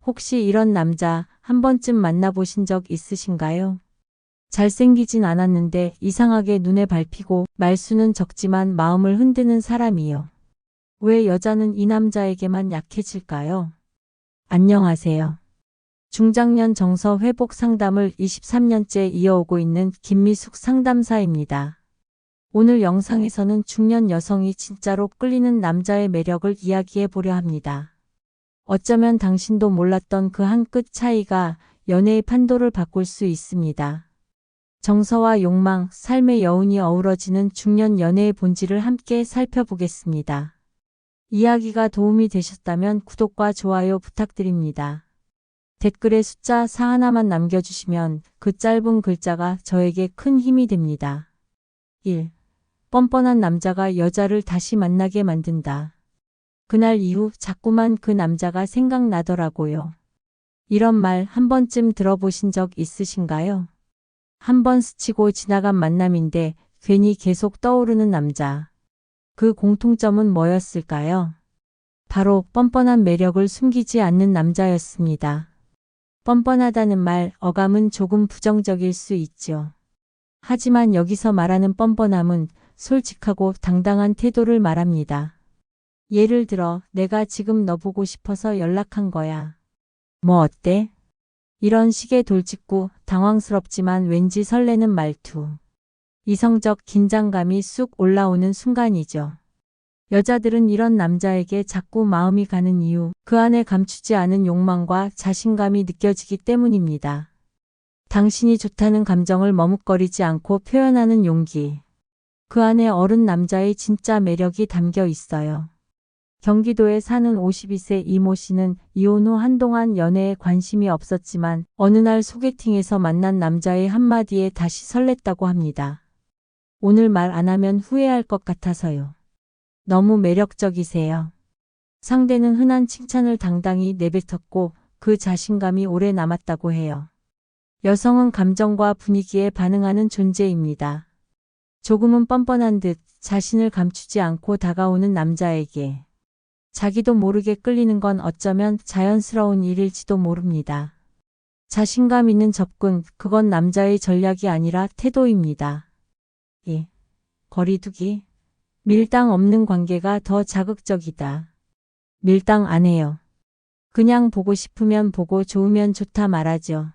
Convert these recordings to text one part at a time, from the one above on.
혹시 이런 남자 한 번쯤 만나보신 적 있으신가요? 잘생기진 않았는데 이상하게 눈에 밟히고 말수는 적지만 마음을 흔드는 사람이요. 왜 여자는 이 남자에게만 약해질까요? 안녕하세요. 중장년 정서 회복 상담을 23년째 이어오고 있는 김미숙 상담사입니다. 오늘 영상에서는 중년 여성이 진짜로 끌리는 남자의 매력을 이야기해 보려 합니다. 어쩌면 당신도 몰랐던 그 한 끗 차이가 연애의 판도를 바꿀 수 있습니다. 정서와 욕망, 삶의 여운이 어우러지는 중년 연애의 본질을 함께 살펴보겠습니다. 이야기가 도움이 되셨다면 구독과 좋아요 부탁드립니다. 댓글에 숫자 4 하나만 남겨주시면 그 짧은 글자가 저에게 큰 힘이 됩니다. 1. 뻔뻔한 남자가 여자를 다시 만나게 만든다. 그날 이후 자꾸만 그 남자가 생각나더라고요. 이런 말 한 번쯤 들어보신 적 있으신가요? 한 번 스치고 지나간 만남인데 괜히 계속 떠오르는 남자. 그 공통점은 뭐였을까요? 바로 뻔뻔한 매력을 숨기지 않는 남자였습니다. 뻔뻔하다는 말, 어감은 조금 부정적일 수 있죠. 하지만 여기서 말하는 뻔뻔함은 솔직하고 당당한 태도를 말합니다. 예를 들어, 내가 지금 너 보고 싶어서 연락한 거야. 뭐 어때? 이런 식의 돌직구, 당황스럽지만 왠지 설레는 말투. 이성적 긴장감이 쑥 올라오는 순간이죠. 여자들은 이런 남자에게 자꾸 마음이 가는 이유, 그 안에 감추지 않은 욕망과 자신감이 느껴지기 때문입니다. 당신이 좋다는 감정을 머뭇거리지 않고 표현하는 용기. 그 안에 어른 남자의 진짜 매력이 담겨 있어요. 경기도에 사는 52세 이모 씨는 이혼 후 한동안 연애에 관심이 없었지만 어느 날 소개팅에서 만난 남자의 한마디에 다시 설렜다고 합니다. 오늘 말 안 하면 후회할 것 같아서요. 너무 매력적이세요. 상대는 흔한 칭찬을 당당히 내뱉었고 그 자신감이 오래 남았다고 해요. 여성은 감정과 분위기에 반응하는 존재입니다. 조금은 뻔뻔한 듯 자신을 감추지 않고 다가오는 남자에게 자기도 모르게 끌리는 건 어쩌면 자연스러운 일일지도 모릅니다. 자신감 있는 접근, 그건 남자의 전략이 아니라 태도입니다. 2. 거리두기. 밀당 없는 관계가 더 자극적이다. 밀당 안 해요. 그냥 보고 싶으면 보고 좋으면 좋다 말하죠.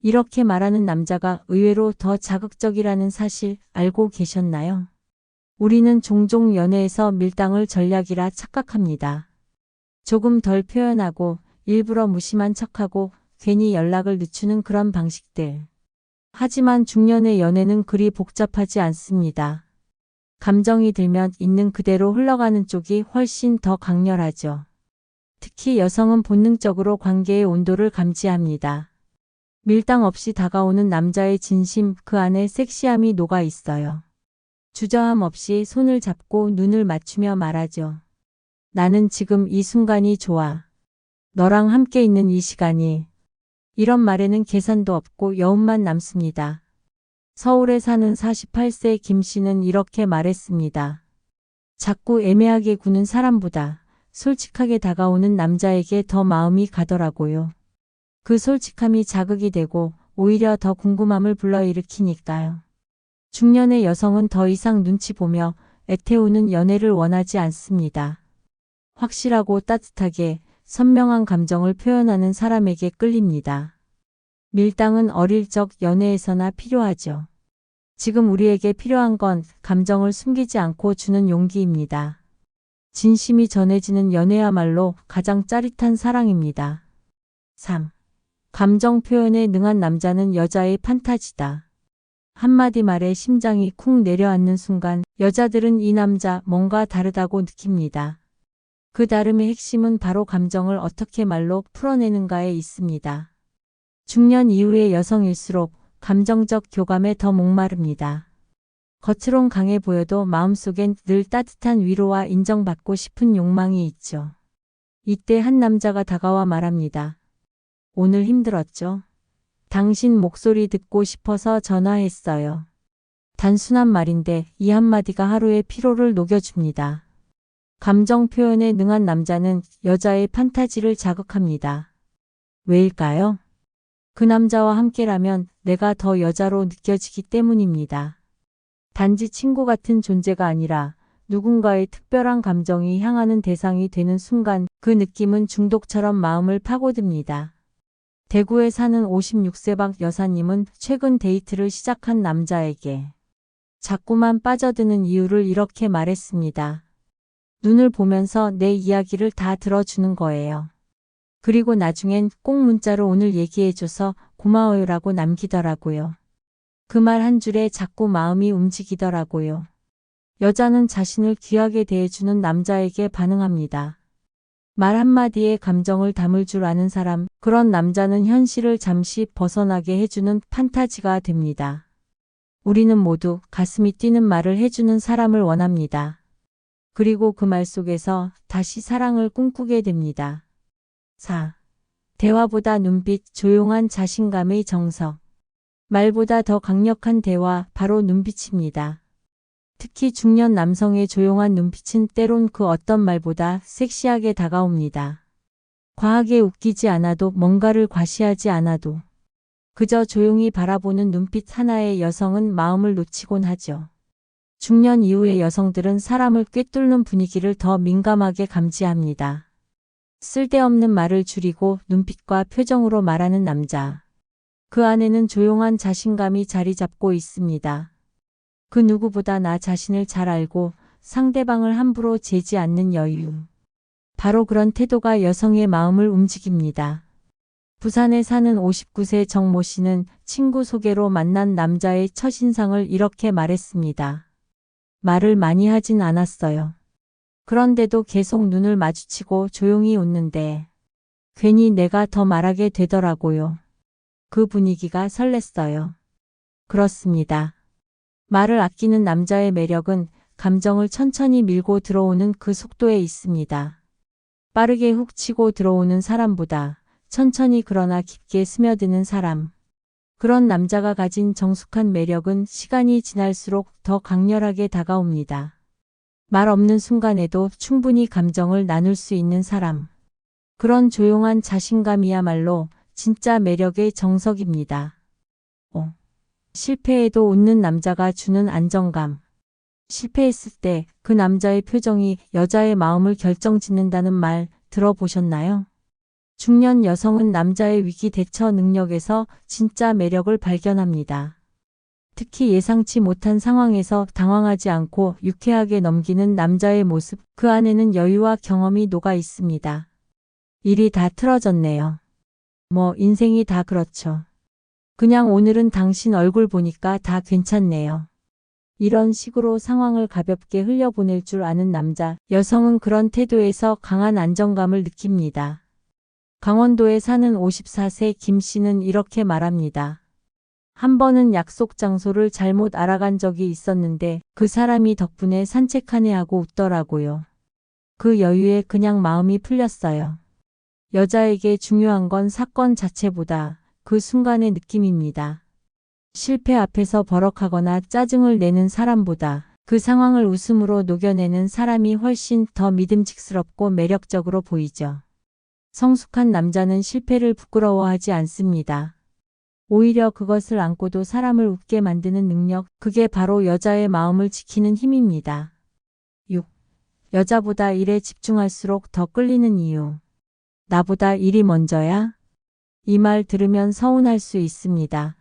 이렇게 말하는 남자가 의외로 더 자극적이라는 사실 알고 계셨나요? 우리는 종종 연애에서 밀당을 전략이라 착각합니다. 조금 덜 표현하고 일부러 무심한 척하고 괜히 연락을 늦추는 그런 방식들. 하지만 중년의 연애는 그리 복잡하지 않습니다. 감정이 들면 있는 그대로 흘러가는 쪽이 훨씬 더 강렬하죠. 특히 여성은 본능적으로 관계의 온도를 감지합니다. 밀당 없이 다가오는 남자의 진심, 그 안에 섹시함이 녹아 있어요. 주저함 없이 손을 잡고 눈을 맞추며 말하죠. 나는 지금 이 순간이 좋아. 너랑 함께 있는 이 시간이. 이런 말에는 계산도 없고 여운만 남습니다. 서울에 사는 48세 김 씨는 이렇게 말했습니다. 자꾸 애매하게 구는 사람보다 솔직하게 다가오는 남자에게 더 마음이 가더라고요. 그 솔직함이 자극이 되고 오히려 더 궁금함을 불러일으키니까요. 중년의 여성은 더 이상 눈치 보며 애태우는 연애를 원하지 않습니다. 확실하고 따뜻하게 선명한 감정을 표현하는 사람에게 끌립니다. 밀당은 어릴 적 연애에서나 필요하죠. 지금 우리에게 필요한 건 감정을 숨기지 않고 주는 용기입니다. 진심이 전해지는 연애야말로 가장 짜릿한 사랑입니다. 3. 감정 표현에 능한 남자는 여자의 판타지다. 한마디 말에 심장이 쿵 내려앉는 순간 여자들은 이 남자 뭔가 다르다고 느낍니다. 그 다름의 핵심은 바로 감정을 어떻게 말로 풀어내는가에 있습니다. 중년 이후의 여성일수록 감정적 교감에 더 목마릅니다. 겉으론 강해 보여도 마음속엔 늘 따뜻한 위로와 인정받고 싶은 욕망이 있죠. 이때 한 남자가 다가와 말합니다. 오늘 힘들었죠? 당신 목소리 듣고 싶어서 전화했어요. 단순한 말인데 이 한마디가 하루의 피로를 녹여줍니다. 감정 표현에 능한 남자는 여자의 판타지를 자극합니다. 왜일까요? 그 남자와 함께라면 내가 더 여자로 느껴지기 때문입니다. 단지 친구 같은 존재가 아니라 누군가의 특별한 감정이 향하는 대상이 되는 순간 그 느낌은 중독처럼 마음을 파고듭니다. 대구에 사는 56세 박 여사님은 최근 데이트를 시작한 남자에게 자꾸만 빠져드는 이유를 이렇게 말했습니다. 눈을 보면서 내 이야기를 다 들어주는 거예요. 그리고 나중엔 꼭 문자로 오늘 얘기해줘서 고마워요라고 남기더라고요. 그 말 한 줄에 자꾸 마음이 움직이더라고요. 여자는 자신을 귀하게 대해주는 남자에게 반응합니다. 말 한마디에 감정을 담을 줄 아는 사람, 그런 남자는 현실을 잠시 벗어나게 해주는 판타지가 됩니다. 우리는 모두 가슴이 뛰는 말을 해주는 사람을 원합니다. 그리고 그 말 속에서 다시 사랑을 꿈꾸게 됩니다. 4. 대화보다 눈빛, 조용한 자신감의 정석. 말보다 더 강력한 대화, 바로 눈빛입니다. 특히 중년 남성의 조용한 눈빛은 때론 그 어떤 말보다 섹시하게 다가옵니다. 과하게 웃기지 않아도, 뭔가를 과시하지 않아도 그저 조용히 바라보는 눈빛 하나에 여성은 마음을 놓치곤 하죠. 중년 이후의 여성들은 사람을 꿰뚫는 분위기를 더 민감하게 감지합니다. 쓸데없는 말을 줄이고 눈빛과 표정으로 말하는 남자. 그 안에는 조용한 자신감이 자리 잡고 있습니다. 그 누구보다 나 자신을 잘 알고 상대방을 함부로 재지 않는 여유. 바로 그런 태도가 여성의 마음을 움직입니다. 부산에 사는 59세 정모 씨는 친구 소개로 만난 남자의 첫인상을 이렇게 말했습니다. 말을 많이 하진 않았어요. 그런데도 계속 눈을 마주치고 조용히 웃는데 괜히 내가 더 말하게 되더라고요. 그 분위기가 설렜어요. 그렇습니다. 말을 아끼는 남자의 매력은 감정을 천천히 밀고 들어오는 그 속도에 있습니다. 빠르게 훅 치고 들어오는 사람보다 천천히 그러나 깊게 스며드는 사람. 그런 남자가 가진 정숙한 매력은 시간이 지날수록 더 강렬하게 다가옵니다. 말 없는 순간에도 충분히 감정을 나눌 수 있는 사람. 그런 조용한 자신감이야말로 진짜 매력의 정석입니다. 5. 실패해도 웃는 남자가 주는 안정감. 실패했을 때 그 남자의 표정이 여자의 마음을 결정짓는다는 말 들어보셨나요? 중년 여성은 남자의 위기 대처 능력에서 진짜 매력을 발견합니다. 특히 예상치 못한 상황에서 당황하지 않고 유쾌하게 넘기는 남자의 모습, 그 안에는 여유와 경험이 녹아 있습니다. 일이 다 틀어졌네요. 인생이 다 그렇죠. 그냥 오늘은 당신 얼굴 보니까 다 괜찮네요. 이런 식으로 상황을 가볍게 흘려보낼 줄 아는 남자, 여성은 그런 태도에서 강한 안정감을 느낍니다. 강원도에 사는 54세 김 씨는 이렇게 말합니다. 한 번은 약속 장소를 잘못 알아간 적이 있었는데 그 사람이 덕분에 산책하네 하고 웃더라고요. 그 여유에 그냥 마음이 풀렸어요. 여자에게 중요한 건 사건 자체보다 그 순간의 느낌입니다. 실패 앞에서 버럭하거나 짜증을 내는 사람보다 그 상황을 웃음으로 녹여내는 사람이 훨씬 더 믿음직스럽고 매력적으로 보이죠. 성숙한 남자는 실패를 부끄러워하지 않습니다. 오히려 그것을 안고도 사람을 웃게 만드는 능력, 그게 바로 여자의 마음을 지키는 힘입니다. 6. 여자보다 일에 집중할수록 더 끌리는 이유. 나보다 일이 먼저야? 이 말 들으면 서운할 수 있습니다.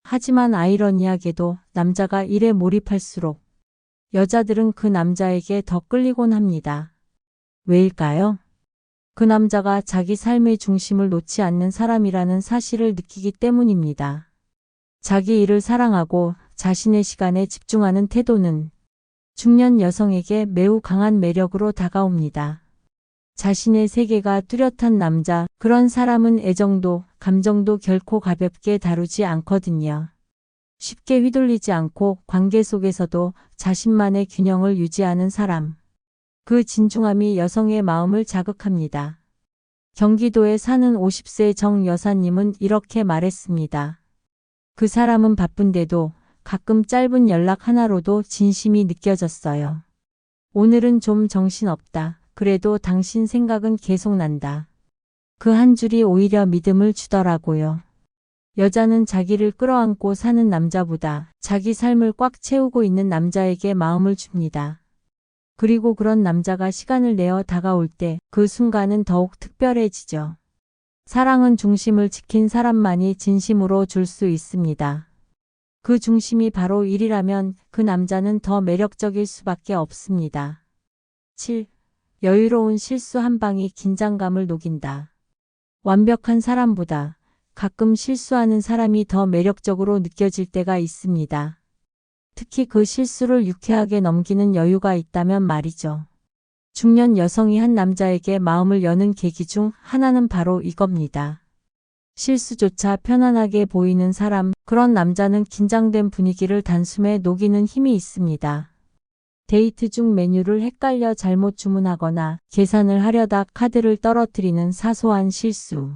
하지만 아이러니하게도 남자가 일에 몰입할수록 여자들은 그 남자에게 더 끌리곤 합니다. 왜일까요? 그 남자가 자기 삶의 중심을 놓지 않는 사람이라는 사실을 느끼기 때문입니다. 자기 일을 사랑하고 자신의 시간에 집중하는 태도는 중년 여성에게 매우 강한 매력으로 다가옵니다. 자신의 세계가 뚜렷한 남자, 그런 사람은 애정도, 감정도 결코 가볍게 다루지 않거든요. 쉽게 휘둘리지 않고 관계 속에서도 자신만의 균형을 유지하는 사람. 그 진중함이 여성의 마음을 자극합니다. 경기도에 사는 50세 정 여사님은 이렇게 말했습니다. 그 사람은 바쁜데도 가끔 짧은 연락 하나로도 진심이 느껴졌어요. 오늘은 좀 정신없다. 그래도 당신 생각은 계속 난다. 그 한 줄이 오히려 믿음을 주더라고요. 여자는 자기를 끌어안고 사는 남자보다 자기 삶을 꽉 채우고 있는 남자에게 마음을 줍니다. 그리고 그런 남자가 시간을 내어 다가올 때 그 순간은 더욱 특별해지죠. 사랑은 중심을 지킨 사람만이 진심으로 줄 수 있습니다. 그 중심이 바로 일이라면 그 남자는 더 매력적일 수밖에 없습니다. 7. 여유로운 실수 한 방이 긴장감을 녹인다. 완벽한 사람보다 가끔 실수하는 사람이 더 매력적으로 느껴질 때가 있습니다. 특히 그 실수를 유쾌하게 넘기는 여유가 있다면 말이죠. 중년 여성이 한 남자에게 마음을 여는 계기 중 하나는 바로 이겁니다. 실수조차 편안하게 보이는 사람, 그런 남자는 긴장된 분위기를 단숨에 녹이는 힘이 있습니다. 데이트 중 메뉴를 헷갈려 잘못 주문하거나 계산을 하려다 카드를 떨어뜨리는 사소한 실수.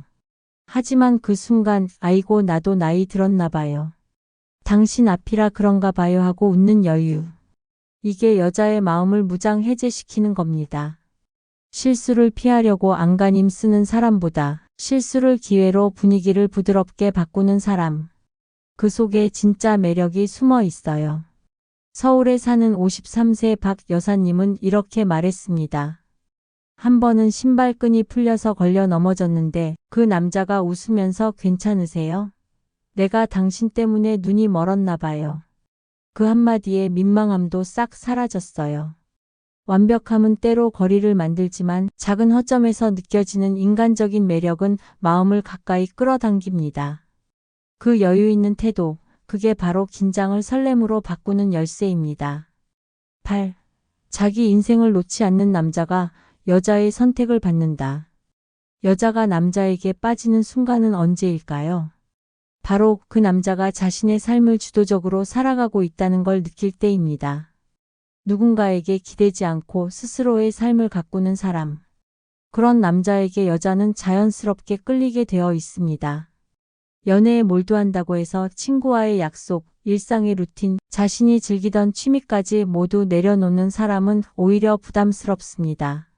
하지만 그 순간 아이고 나도 나이 들었나 봐요. 당신 앞이라 그런가 봐요 하고 웃는 여유. 이게 여자의 마음을 무장 해제시키는 겁니다. 실수를 피하려고 안간힘 쓰는 사람보다 실수를 기회로 분위기를 부드럽게 바꾸는 사람. 그 속에 진짜 매력이 숨어 있어요. 서울에 사는 53세 박 여사님은 이렇게 말했습니다. 한 번은 신발끈이 풀려서 걸려 넘어졌는데 그 남자가 웃으면서 괜찮으세요? 내가 당신 때문에 눈이 멀었나 봐요. 그 한마디에 민망함도 싹 사라졌어요. 완벽함은 때로 거리를 만들지만 작은 허점에서 느껴지는 인간적인 매력은 마음을 가까이 끌어당깁니다. 그 여유 있는 태도, 그게 바로 긴장을 설렘으로 바꾸는 열쇠입니다. 8. 자기 인생을 놓지 않는 남자가 여자의 선택을 받는다. 여자가 남자에게 빠지는 순간은 언제일까요? 바로 그 남자가 자신의 삶을 주도적으로 살아가고 있다는 걸 느낄 때입니다. 누군가에게 기대지 않고 스스로의 삶을 가꾸는 사람. 그런 남자에게 여자는 자연스럽게 끌리게 되어 있습니다. 연애에 몰두한다고 해서 친구와의 약속, 일상의 루틴, 자신이 즐기던 취미까지 모두 내려놓는 사람은 오히려 부담스럽습니다.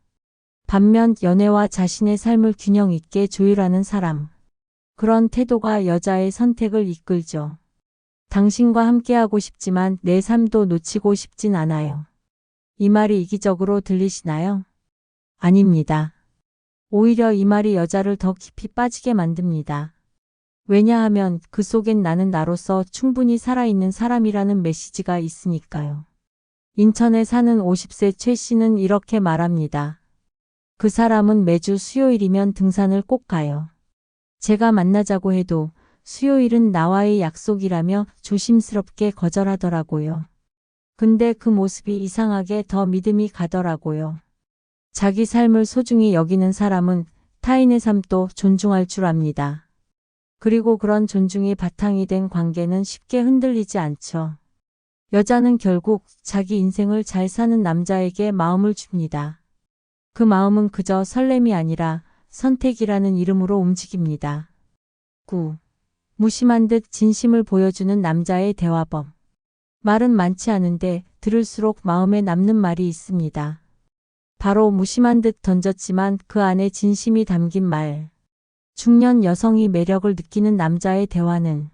반면 연애와 자신의 삶을 균형 있게 조율하는 사람. 그런 태도가 여자의 선택을 이끌죠. 당신과 함께하고 싶지만 내 삶도 놓치고 싶진 않아요. 이 말이 이기적으로 들리시나요? 아닙니다. 오히려 이 말이 여자를 더 깊이 빠지게 만듭니다. 왜냐하면 그 속엔 나는 나로서 충분히 살아있는 사람이라는 메시지가 있으니까요. 인천에 사는 50세 최 씨는 이렇게 말합니다. 그 사람은 매주 수요일이면 등산을 꼭 가요. 제가 만나자고 해도 수요일은 나와의 약속이라며 조심스럽게 거절하더라고요. 근데 그 모습이 이상하게 더 믿음이 가더라고요. 자기 삶을 소중히 여기는 사람은 타인의 삶도 존중할 줄 압니다. 그리고 그런 존중이 바탕이 된 관계는 쉽게 흔들리지 않죠. 여자는 결국 자기 인생을 잘 사는 남자에게 마음을 줍니다. 그 마음은 그저 설렘이 아니라 선택이라는 이름으로 움직입니다. 9. 무심한 듯 진심을 보여주는 남자의 대화법. 말은 많지 않은데 들을수록 마음에 남는 말이 있습니다. 바로 무심한 듯 던졌지만 그 안에 진심이 담긴 말. 중년 여성이 매력을 느끼는 남자의 대화는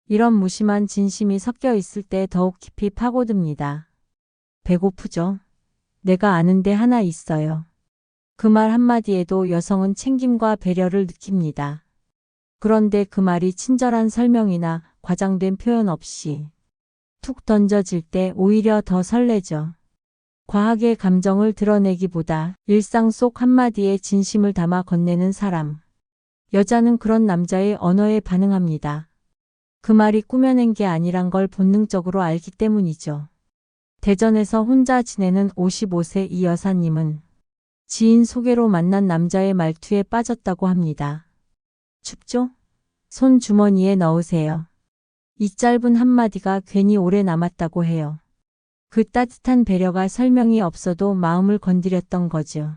이런 무심한 진심이 섞여 있을 때 더욱 깊이 파고듭니다. 배고프죠? 내가 아는데 하나 있어요. 그 말 한마디에도 여성은 챙김과 배려를 느낍니다. 그런데 그 말이 친절한 설명이나 과장된 표현 없이 툭 던져질 때 오히려 더 설레죠. 과하게 감정을 드러내기보다 일상 속 한마디에 진심을 담아 건네는 사람. 여자는 그런 남자의 언어에 반응합니다. 그 말이 꾸며낸 게 아니란 걸 본능적으로 알기 때문이죠. 대전에서 혼자 지내는 55세 이 여사님은 지인 소개로 만난 남자의 말투에 빠졌다고 합니다. 춥죠? 손 주머니에 넣으세요. 이 짧은 한마디가 괜히 오래 남았다고 해요. 그 따뜻한 배려가 설명이 없어도 마음을 건드렸던 거죠.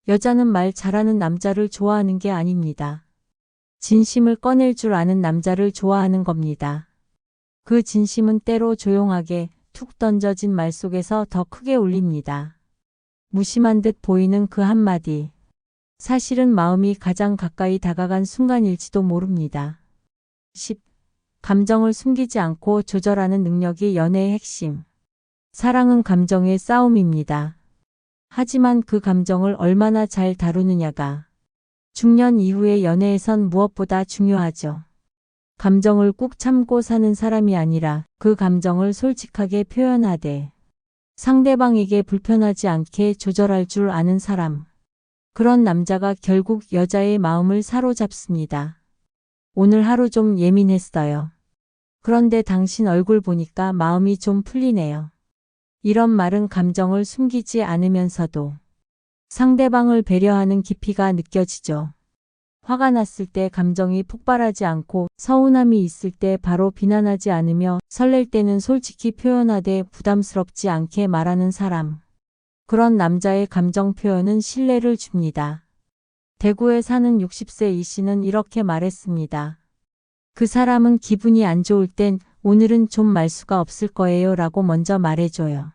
여자는 말 잘하는 남자를 좋아하는 게 아닙니다. 진심을 꺼낼 줄 아는 남자를 좋아하는 겁니다. 그 진심은 때로 조용하게 툭 던져진 말 속에서 더 크게 울립니다. 무심한 듯 보이는 그 한마디. 사실은 마음이 가장 가까이 다가간 순간일지도 모릅니다. 10. 감정을 숨기지 않고 조절하는 능력이 연애의 핵심. 사랑은 감정의 싸움입니다. 하지만 그 감정을 얼마나 잘 다루느냐가 중년 이후의 연애에선 무엇보다 중요하죠. 감정을 꾹 참고 사는 사람이 아니라 그 감정을 솔직하게 표현하되 상대방에게 불편하지 않게 조절할 줄 아는 사람. 그런 남자가 결국 여자의 마음을 사로잡습니다. 오늘 하루 좀 예민했어요. 그런데 당신 얼굴 보니까 마음이 좀 풀리네요. 이런 말은 감정을 숨기지 않으면서도 상대방을 배려하는 깊이가 느껴지죠. 화가 났을 때 감정이 폭발하지 않고 서운함이 있을 때 바로 비난하지 않으며 설렐 때는 솔직히 표현하되 부담스럽지 않게 말하는 사람. 그런 남자의 감정 표현은 신뢰를 줍니다. 대구에 사는 60세 이 씨는 이렇게 말했습니다. 그 사람은 기분이 안 좋을 땐 오늘은 좀 말수가 없을 거예요 라고 먼저 말해줘요.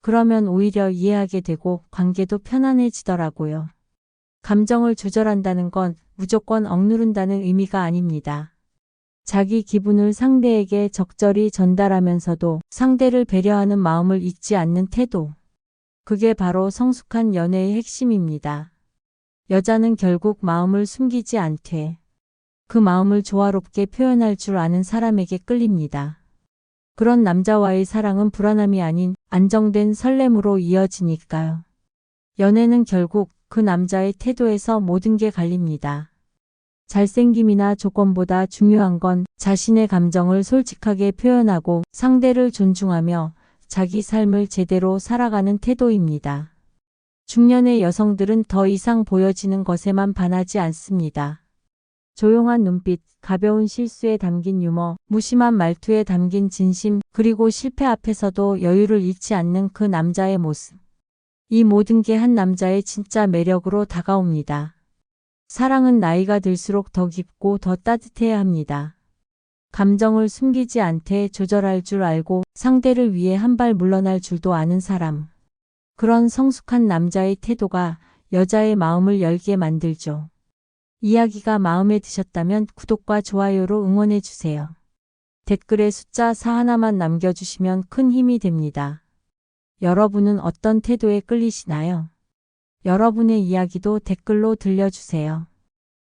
그러면 오히려 이해하게 되고 관계도 편안해지더라고요. 감정을 조절한다는 건 무조건 억누른다는 의미가 아닙니다. 자기 기분을 상대에게 적절히 전달하면서도 상대를 배려하는 마음을 잊지 않는 태도. 그게 바로 성숙한 연애의 핵심입니다. 여자는 결국 마음을 숨기지 않되 그 마음을 조화롭게 표현할 줄 아는 사람에게 끌립니다. 그런 남자와의 사랑은 불안함이 아닌 안정된 설렘으로 이어지니까요. 연애는 결국 그 남자의 태도에서 모든 게 갈립니다. 잘생김이나 조건보다 중요한 건 자신의 감정을 솔직하게 표현하고 상대를 존중하며 자기 삶을 제대로 살아가는 태도입니다. 중년의 여성들은 더 이상 보여지는 것에만 반하지 않습니다. 조용한 눈빛, 가벼운 실수에 담긴 유머, 무심한 말투에 담긴 진심, 그리고 실패 앞에서도 여유를 잃지 않는 그 남자의 모습. 이 모든 게 한 남자의 진짜 매력으로 다가옵니다. 사랑은 나이가 들수록 더 깊고 더 따뜻해야 합니다. 감정을 숨기지 않되 조절할 줄 알고 상대를 위해 한 발 물러날 줄도 아는 사람. 그런 성숙한 남자의 태도가 여자의 마음을 열게 만들죠. 이야기가 마음에 드셨다면 구독과 좋아요로 응원해 주세요. 댓글에 숫자 4 하나만 남겨주시면 큰 힘이 됩니다. 여러분은 어떤 태도에 끌리시나요? 여러분의 이야기도 댓글로 들려주세요.